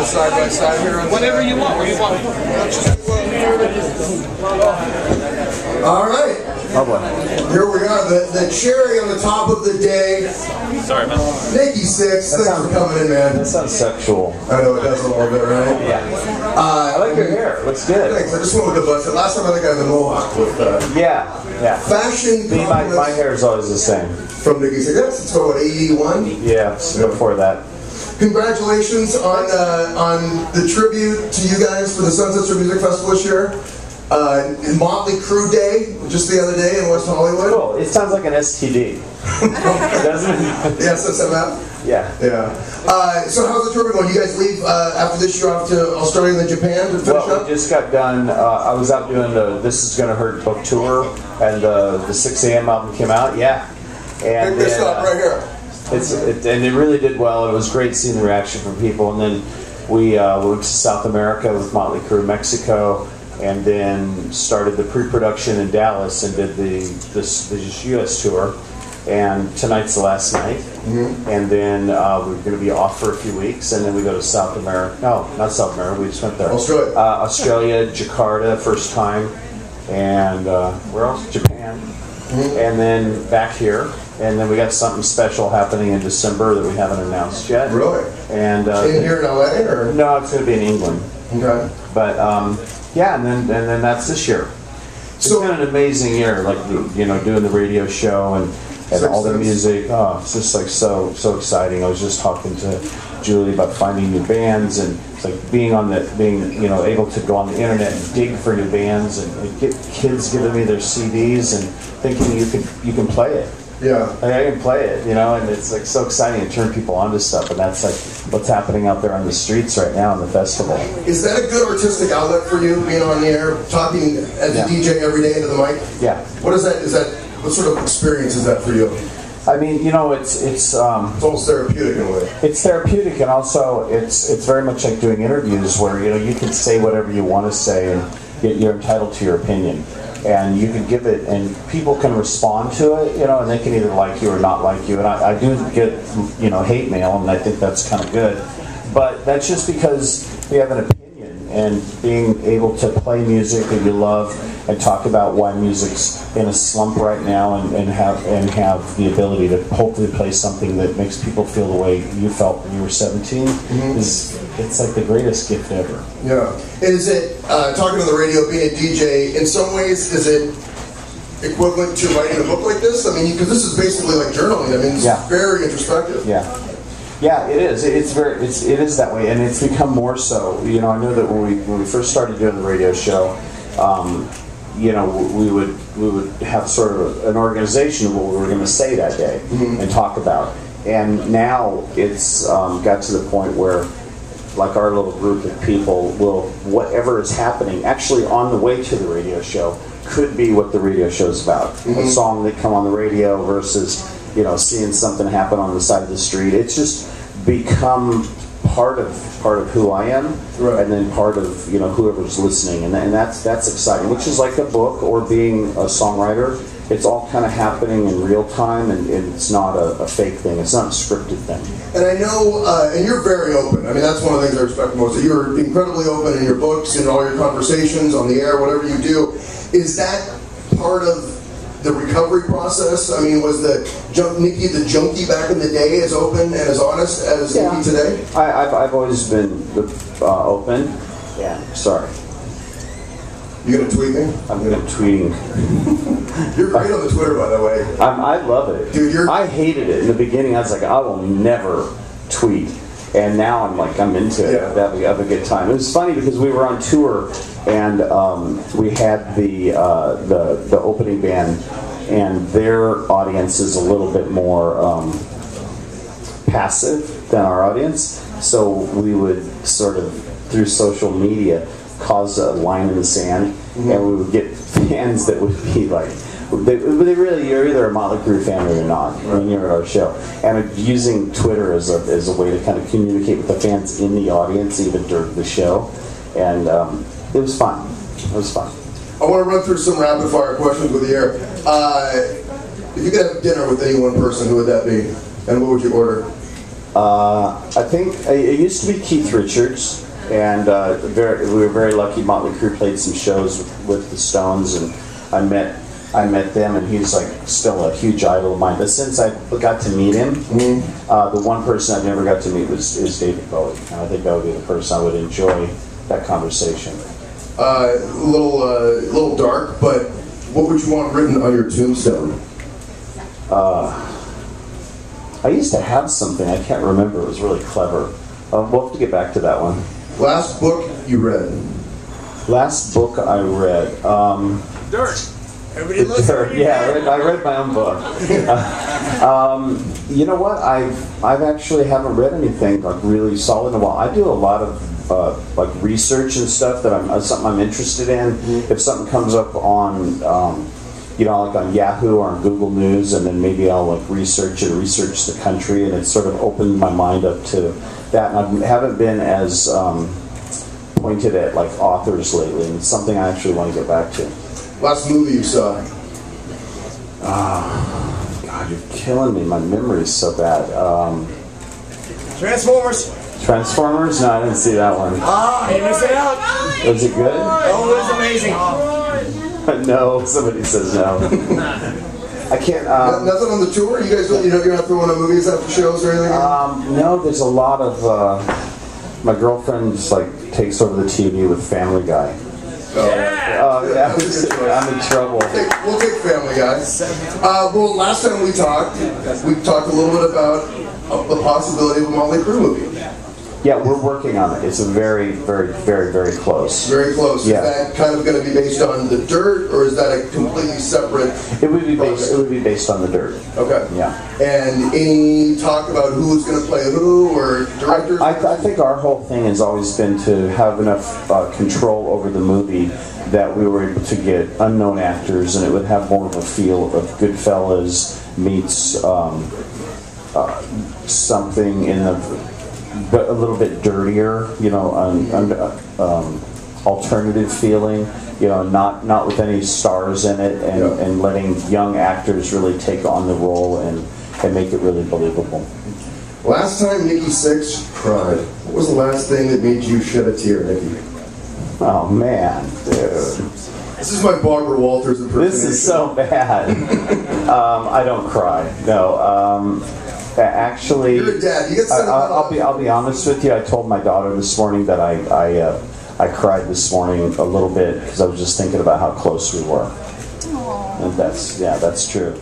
go side by side here. Whatever you want. Where you want. All right. Oh boy. Here we are. The cherry on the top of the day. Sorry, man. Nikki Sixx, thanks for coming in, man. That sounds sexual. I know it does a little bit, right? Yeah. I like your hair. It looks good. Thanks. I just went with the bust. Last time I think I had the mohawk with yeah. fashion. My hair is always the same. From Nikki Sixx. It's what, 81? Yeah, before that. Congratulations on the tribute to you guys for the Sunset Strip Music Festival this year. Mötley Crüe Day, just the other day in West Hollywood. Cool. It sounds like an STD. Doesn't it? The SSMF? Yeah. Yeah. So how's the tour going? You guys leave after this year off to Australia and then Japan to finish up? We just got done. I was out doing the This Is Gonna Hurt book tour, and the 6 a.m. album came out. Yeah. And Pick this up right here. And it really did well. It was great seeing the reaction from people. And then we went to South America with Mötley Crüe, Mexico, and then started the pre-production in Dallas and did this U.S. tour. And tonight's the last night. Mm-hmm. And then we're going to be off for a few weeks, and then we go to South America. No, not South America. We just went there. Australia. Australia, Jakarta, first time, and where else? Japan. Mm-hmm. And then back here. And then we got something special happening in December that we haven't announced yet. Really? And in here in LA, or no? It's going to be in England. Okay. But yeah, and then that's this year. It's been an amazing year, like doing the radio show and all the music. Oh, it's just like so exciting. I was just talking to Julie about finding new bands, and it's like being able to go on the internet and dig for new bands and get kids giving me their CDs and thinking you can play it. Yeah, I can play it, and it's like so exciting to turn people onto stuff, and that's like what's happening out there on the streets right now in the festival. Is that a good artistic outlet for you, being on the air, talking as a DJ every day into the mic? Yeah. What is that? What sort of experience is that for you? I mean, it's almost therapeutic in a way. It's therapeutic, and also it's very much like doing interviews where you can say whatever you want to say, and you're entitled to your opinion. And you can give it, and people can respond to it, and they can either like you or not like you. And I do get, hate mail, and I think that's kind of good. But that's just because we have an opinion, and being able to play music that you love and talk about why music's in a slump right now, and have the ability to hopefully play something that makes people feel the way you felt when you were 17 it's like the greatest gift ever. Yeah. Is it, talking on the radio, being a DJ, in some ways, is it equivalent to writing a book like this? I mean, because this is basically like journaling. I mean, it's very introspective. Yeah. Yeah, it is. It is that way, and it's become more so. I know that when we first started doing the radio show, we would have sort of an organization of what we were going to say that day and talk about. And now it's got to the point where, like, our little group of people will, whatever is happening, actually on the way to the radio show, could be what the radio show's about. A song that come on the radio versus, seeing something happen on the side of the street. It's just become part of who I am, and then part of whoever's listening, and that's exciting. Which is like a book or being a songwriter. It's all kind of happening in real time, and it's not a fake thing. It's not a scripted thing. And I know, and you're very open. I mean, that's one of the things I respect most. That you're incredibly open in your books and all your conversations on the air, whatever you do. Is that part of the recovery process? I mean, was Nikki the junkie back in the day as open and as honest as Nikki today? I've always been open. Yeah. Sorry. You gonna tweet me? I'm gonna tweeting. You're great on the Twitter, by the way. I love it, dude. I hated it in the beginning. I was like, I will never tweet, and now I'm into it. Yeah. Have a good time. It was funny because we were on tour, and we had the opening band, and their audience is a little bit more passive than our audience. So we would sort of, through social media, cause a line in the sand, and we would get fans that would be like, you're either a Mötley Crüe fan or you're not when you're at our show. And using Twitter as a way to kind of communicate with the fans in the audience, even during the show, and it was fun. It was fun. I want to run through some rapid fire questions with you here. If you could have dinner with any one person, who would that be, and what would you order? I think it used to be Keith Richards, and we were very lucky. Mötley Crüe played some shows with the Stones, and I met them, and he's like still a huge idol of mine. But since I got to meet him, the one person I've never got to meet is David Bowie, and I think that would be the person I would enjoy that conversation. A little dark, but what would you want written on your tombstone? I used to have something, I can't remember, it was really clever. We'll have to get back to that one. Last book you read? Last book I read, Dirt. Everybody looks Dirt. Yeah, I read my own book. You know what? I've actually haven't read anything like really solid in a while. I do a lot of like research and stuff that something I'm interested in. If something comes up on you know, like on Yahoo or on Google News, and then maybe I'll like research the country, and it's sort of opened my mind up to that. And I haven't been as pointed at like authors lately, and it's something I actually want to get back to. Last movie you saw? God, you're killing me. My memory is so bad. Transformers. Transformers? No, I didn't see that one. You missed it out. Was it good? Oh, it was amazing. No, somebody says no. I can't. Nothing on the tour? You guys, you're not throwing on movies after shows or anything? No, there's a lot of. My girlfriend just like takes over the TV with Family Guy. Yeah, I'm in trouble. We'll take Family Guy. Well, last time we talked a little bit about the possibility of a Mötley Crüe movie. Yeah, we're working on it. It's very, very, very, very close. Very close. Yeah. Is that kind of going to be based on the Dirt, or is that a completely separate? It would be based. It would be based on the Dirt. Okay. Yeah. And any talk about who's going to play who or directors? I think our whole thing has always been to have enough control over the movie that we were able to get unknown actors, and it would have more of a feel of Goodfellas meets something in the. But a little bit dirtier, you know, alternative feeling, you know, not with any stars in it, and letting young actors really take on the role and make it really believable. Last time Nikki Sixx cried, what was the last thing that made you shed a tear, Nikki? Oh man, dude. This is my Barbara Walters impersonation. This is so bad. I don't cry. No. Actually, you're a dad. You get I'll be honest with you. I told my daughter this morning that I cried this morning a little bit because I was just thinking about how close we were. Aww. And that's true.